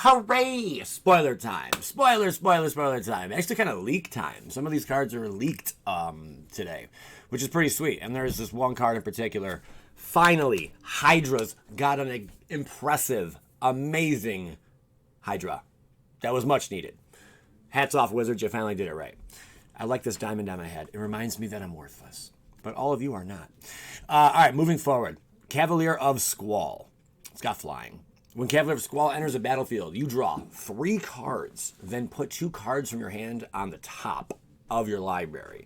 Hooray! Spoiler time. Spoiler time. Actually kind of leak time. Some of these cards are leaked today, which is pretty sweet. And there's this one card in particular. Finally, Hydra's got an impressive, amazing Hydra. That was much needed. Hats off, Wizards. You finally did it right. I like this diamond on my head. It reminds me that I'm worthless. But all of you are not. All right, moving forward. Cavalier of Squall. It's got flying. When Cavalier of Squall enters a battlefield, you draw 3 cards, then put 2 cards from your hand on the top of your library.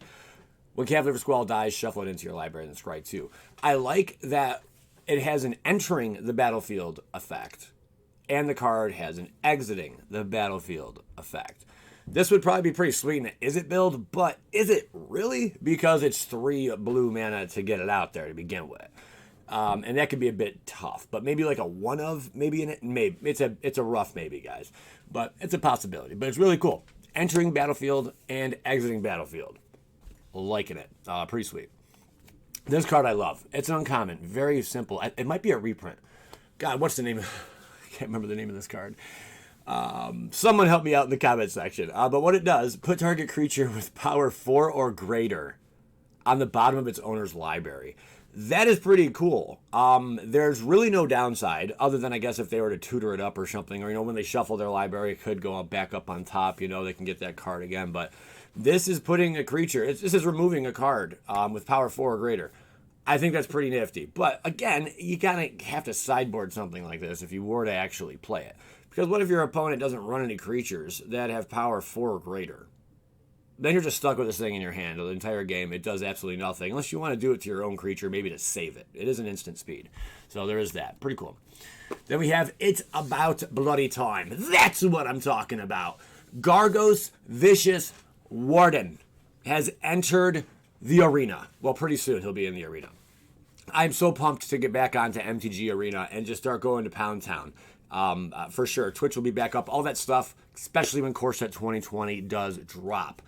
When Cavalier of Squall dies, shuffle it into your library and scry 2. I like that it has an entering the battlefield effect, and the card has an exiting the battlefield effect. This would probably be pretty sweet in an Is It build, but is it really? Because it's 3 blue mana to get it out there to begin with. And that could be a bit tough, but maybe like a one of, maybe in it, maybe it's a rough maybe, guys, but it's a possibility. But it's really cool. Entering battlefield and exiting battlefield, liking it. Pretty sweet. This card I love. It's an uncommon, very simple. It might be a reprint. God, what's the name? I can't remember the name of this card. Someone help me out in the comment section. But what it does, put target creature with power 4 or greater on the bottom of its owner's library. That is pretty cool. There's really no downside other than, I guess, if they were to tutor it up or something, or, when they shuffle their library, it could go back up on top, they can get that card again. But this is putting a creature, this is removing a card with power 4 or greater. I think that's pretty nifty. But again, you kind of have to sideboard something like this if you were to actually play it. Because what if your opponent doesn't run any creatures that have power 4 or greater? Then you're just stuck with this thing in your hand the entire game. It does absolutely nothing. Unless you want to do it to your own creature, maybe to save it. It is an instant speed. So there is that. Pretty cool. Then we have It's About Bloody Time. That's what I'm talking about. Gargos Vicious Warden has entered the arena. Well, pretty soon he'll be in the arena. I'm so pumped to get back onto MTG Arena and just start going to Pound Town. For sure. Twitch will be back up. All that stuff, especially when Core Set 2020 does drop.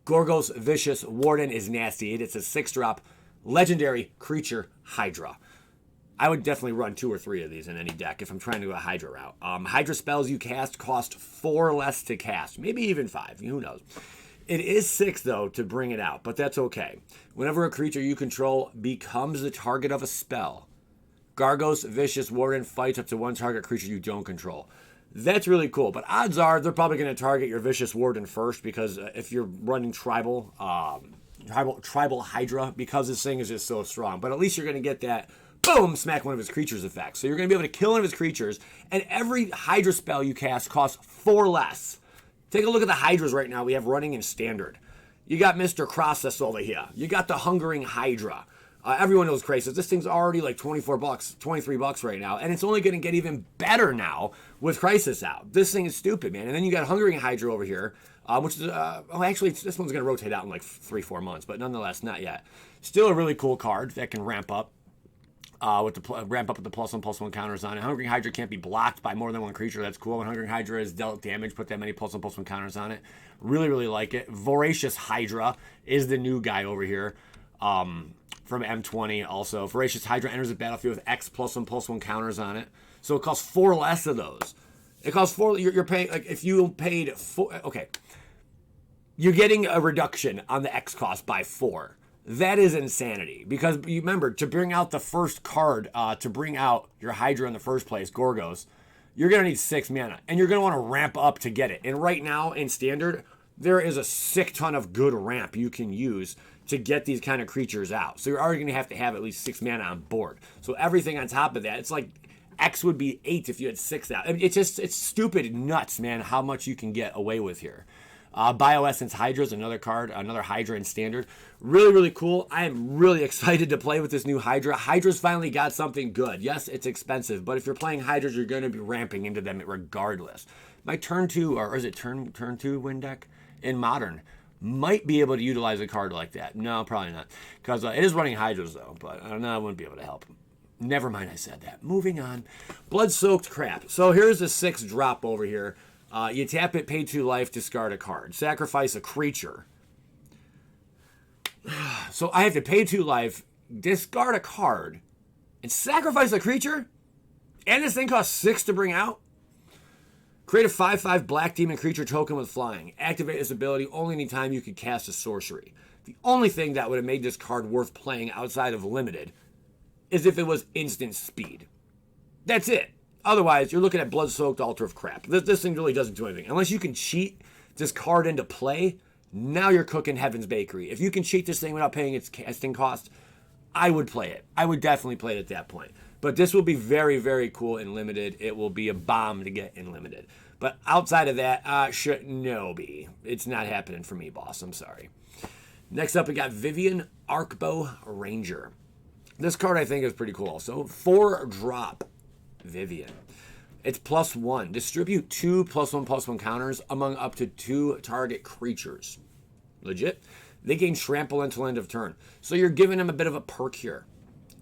Gorgos Vicious Warden is nasty. It's a 6-drop legendary creature Hydra. I would definitely run 2 or 3 of these in any deck if I'm trying to go a Hydra route. Hydra spells you cast cost 4 less to cast. Maybe even 5. Who knows? It is 6, though, to bring it out, but that's okay. Whenever a creature you control becomes the target of a spell, Gargos Vicious Warden fights up to 1 target creature you don't control. That's really cool, but odds are they're probably going to target your Vicious Warden first, because if you're running tribal Hydra, because this thing is just so strong. But at least you're going to get that, boom, smack one of his creatures effect. So you're going to be able to kill one of his creatures, and every Hydra spell you cast costs 4 less. Take a look at the Hydras right now we have running in Standard. You got Mr. Crosses over here. You got the Hungering Hydra. Everyone knows Crisis. This thing's already like $24, $23 right now, and it's only going to get even better now with Crisis out. This thing is stupid, man. And then you got Hungering Hydra over here, which is, actually, this one's going to rotate out in like 3-4 months, but nonetheless, not yet. Still a really cool card that can ramp up. With the +1/+1 counters on it. Hungering Hydra can't be blocked by more than 1 creature. That's cool. When Hungering Hydra is dealt damage, put that many +1/+1 counters on it. Really, really like it. Voracious Hydra is the new guy over here. From M20 also. Voracious Hydra enters the battlefield with X +1/+1 counters on it. So it costs 4 less of those. It costs 4, you're paying, like, if you paid 4, okay. You're getting a reduction on the X cost by 4. That is insanity. Because you remember, to bring out the first card, to bring out your Hydra in the first place, Gorgos, you're going to need 6 mana. And you're going to want to ramp up to get it. And right now, in Standard, there is a sick ton of good ramp you can use to get these kind of creatures out. So you're already going to have at least 6 mana on board. So everything on top of that, it's like X would be 8 if you had 6 out. I mean, it's stupid nuts, man, how much you can get away with here. Bioessence Hydra is another card, another Hydra in Standard. Really, really cool. I am really excited to play with this new Hydra. Hydra's finally got something good. Yes, it's expensive, but if you're playing Hydras, you're going to be ramping into them regardless. My turn 2, or is it turn 2 win deck in Modern, might be able to utilize a card like that. No, probably not. Because it is running Hydras, though. But I wouldn't be able to help him. Never mind, I said that. Moving on. Bloodsoaked Crap. So here's a 6-drop over here. You tap it, pay 2 life, discard a card. Sacrifice a creature. So I have to pay 2 life, discard a card, and sacrifice a creature? And this thing costs 6 to bring out? Create a 5/5 black demon creature token with flying. Activate this ability only anytime you can cast a sorcery. The only thing that would have made this card worth playing outside of limited is if it was instant speed. That's it. Otherwise, you're looking at Bloodsoaked Altar of crap. This thing really doesn't do anything. Unless you can cheat this card into play, now you're cooking Heaven's Bakery. If you can cheat this thing without paying its casting cost, I would play it. I would definitely play it at that point. But this will be very, very cool in limited. It will be a bomb to get in limited. But outside of that, no, B. It's not happening for me, boss. I'm sorry. Next up, we got Vivien, Arcbow Ranger. This card I think is pretty cool also. 4-drop Vivien. It's +1. Distribute 2 +1/+1 counters among up to 2 target creatures. Legit. They gain trample until end of turn. So you're giving them a bit of a perk here.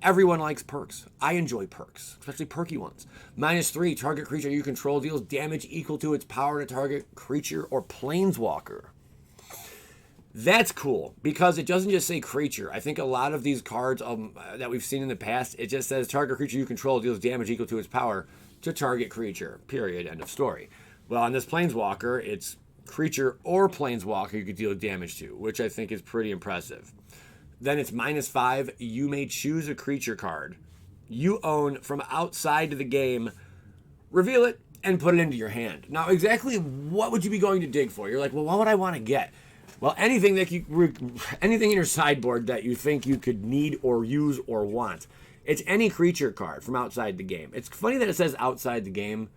Everyone likes perks. I enjoy perks, especially perky ones. -3, target creature you control deals damage equal to its power to target creature or planeswalker. That's cool because it doesn't just say creature. I think a lot of these cards that we've seen in the past, it just says target creature you control deals damage equal to its power to target creature, period, end of story. Well, on this planeswalker, it's creature or planeswalker you could deal damage to, which I think is pretty impressive. Then it's -5. You may choose a creature card you own from outside of the game, reveal it, and put it into your hand. Now, exactly what would you be going to dig for? You're like, well, what would I want to get? Well, anything in your sideboard that you think you could need or use or want. It's any creature card from outside the game. It's funny that it says outside the game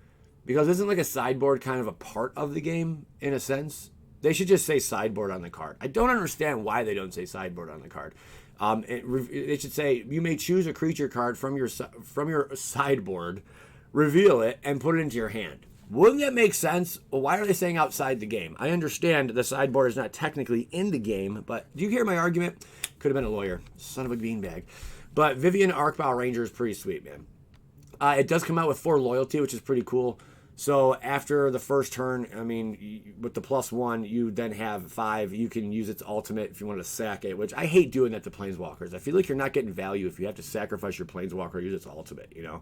because isn't like a sideboard kind of a part of the game in a sense? They should just say sideboard on the card. I don't understand why they don't say sideboard on the card. It should say you may choose a creature card from your sideboard, reveal it, and put it into your hand. Wouldn't that make sense? Well, why are they saying outside the game? I understand the sideboard is not technically in the game, but do you hear my argument? Could have been a lawyer. Son of a beanbag. But Vivien Arcbow Ranger is pretty sweet, man. It does come out with 4 loyalty, which is pretty cool. So after the first turn, I mean, with the +1, you then have 5. You can use its ultimate if you want to sack it, which I hate doing that to Planeswalkers. I feel like you're not getting value if you have to sacrifice your Planeswalker, use its ultimate, you know?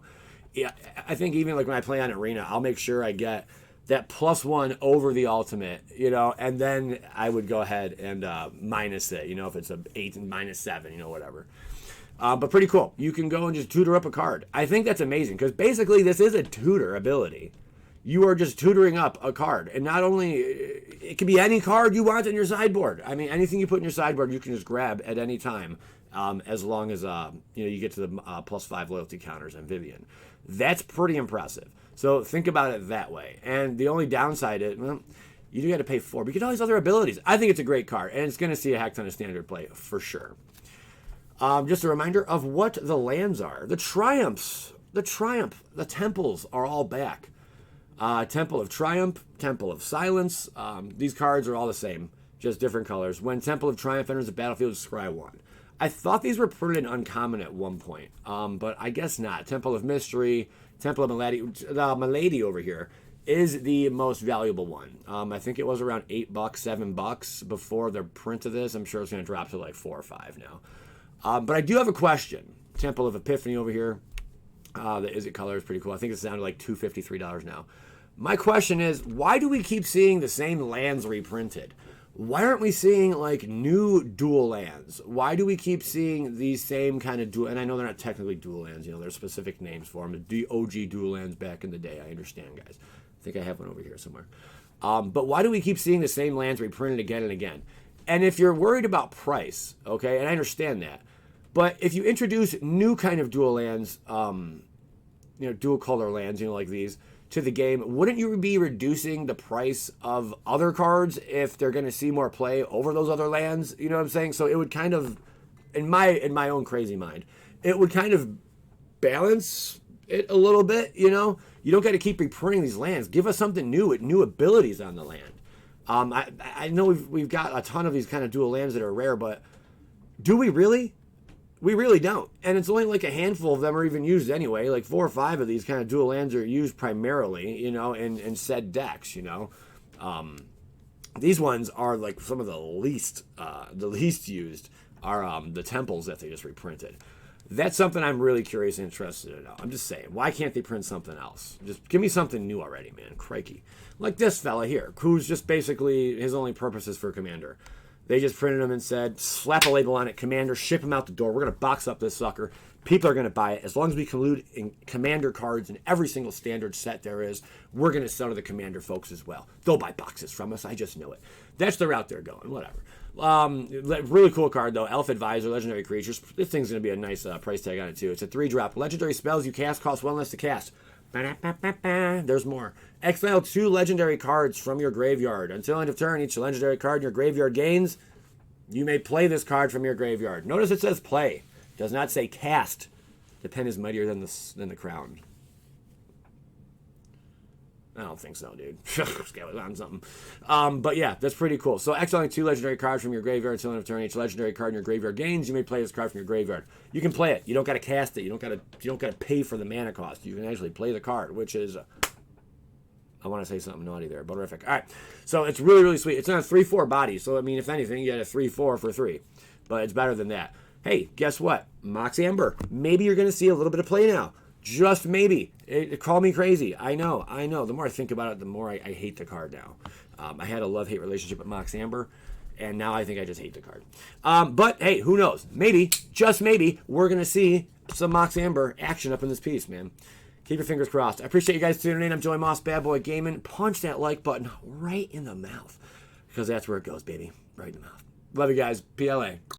Yeah, I think even like when I play on Arena, I'll make sure I get that +1 over the ultimate, you know, and then I would go ahead and minus it, you know, if it's a 8 and -7, you know, whatever. But pretty cool. You can go and just tutor up a card. I think that's amazing because basically this is a tutor ability. You are just tutoring up a card. And not only, it can be any card you want in your sideboard. I mean, anything you put in your sideboard, you can just grab at any time as long as, you get to the +5 loyalty counters on Vivien. That's pretty impressive. So think about it that way. And the only downside is, well, you do got to pay 4. But you get all these other abilities. I think it's a great card. And it's going to see a heck ton of standard play for sure. Just a reminder of what the lands are. The Triumphs. The Temples are all back. Temple of Triumph, Temple of Silence. These cards are all the same, just different colors. When Temple of Triumph enters the battlefield, scry 1. I thought these were printed uncommon at one point, but I guess not. Temple of Mystery, Temple of Milady over here is the most valuable one. I think it was around $8, $7 before the print of this. I'm sure it's going to drop to like 4 or 5 now. But I do have a question. Temple of Epiphany over here. The Is It color is pretty cool. I think it's down to like $2.50, $3 now. My question is, why do we keep seeing the same lands reprinted? Why aren't we seeing like new dual lands? Why do we keep seeing these same kind of dual? And I know they're not technically dual lands. You know, there's specific names for them. The OG dual lands back in the day. I understand, guys. I think I have one over here somewhere. But why do we keep seeing the same lands reprinted again and again? And if you're worried about price, okay, and I understand that, but if you introduce new kind of dual lands, dual color lands, like these, to the game, wouldn't you be reducing the price of other cards if they're going to see more play over those other lands? You know what I'm saying? So it would kind of, in my own crazy mind, it would kind of balance it a little bit, You don't got to keep reprinting these lands. Give us something new with new abilities on the land. I know we've got a ton of these kind of dual lands that are rare, but do we really? We really don't. And it's only like a handful of them are even used anyway. Like 4 or 5 of these kind of dual lands are used primarily, in said decks, These ones are like some of the least used are the temples that they just reprinted. That's something I'm really curious and interested in. I'm just saying, why can't they print something else? Just give me something new already, man. Crikey. Like this fella here, who's just basically, his only purpose is for Commander. They just printed him and said, slap a label on it, Commander, ship him out the door. We're going to box up this sucker. People are going to buy it. As long as we include in Commander cards in every single standard set there is, we're going to sell to the Commander folks as well. They'll buy boxes from us. I just know it. That's the route they're going. Whatever. Really cool card, though. Elf Advisor, Legendary Creatures. This thing's going to be a nice price tag on it, too. It's a 3-drop. Legendary spells you cast cost 1 less to cast. There's more. Exile 2 legendary cards from your graveyard. Until end of turn, each legendary card in your graveyard gains. You may play this card from your graveyard. Notice it says play. It does not say cast. The pen is mightier than the crown. I don't think so, dude. On something. But yeah, that's pretty cool. So exiling 2 legendary cards from your graveyard until end of turn. Each legendary card in your graveyard gains. You may play this card from your graveyard. You can play it. You don't got to cast it. You don't got to pay for the mana cost. You can actually play the card, which is. I want to say something naughty there, but horrific. All right, so it's really, really sweet. It's on a 3/4 body, so I mean, if anything, you get a 3/4 for 3, but it's better than that. Hey, guess what? Mox Amber. Maybe you're going to see a little bit of play now. Just maybe. Call me crazy. I know. The more I think about it, the more I hate the card now. I had a love-hate relationship with Mox Amber, and now I think I just hate the card. But, hey, who knows? Maybe, just maybe, we're going to see some Mox Amber action up in this piece, man. Keep your fingers crossed. I appreciate you guys tuning in. I'm Joey Moss, Bad Boy Gaming. Punch that like button right in the mouth, because that's where it goes, baby. Right in the mouth. Love you guys. PLA.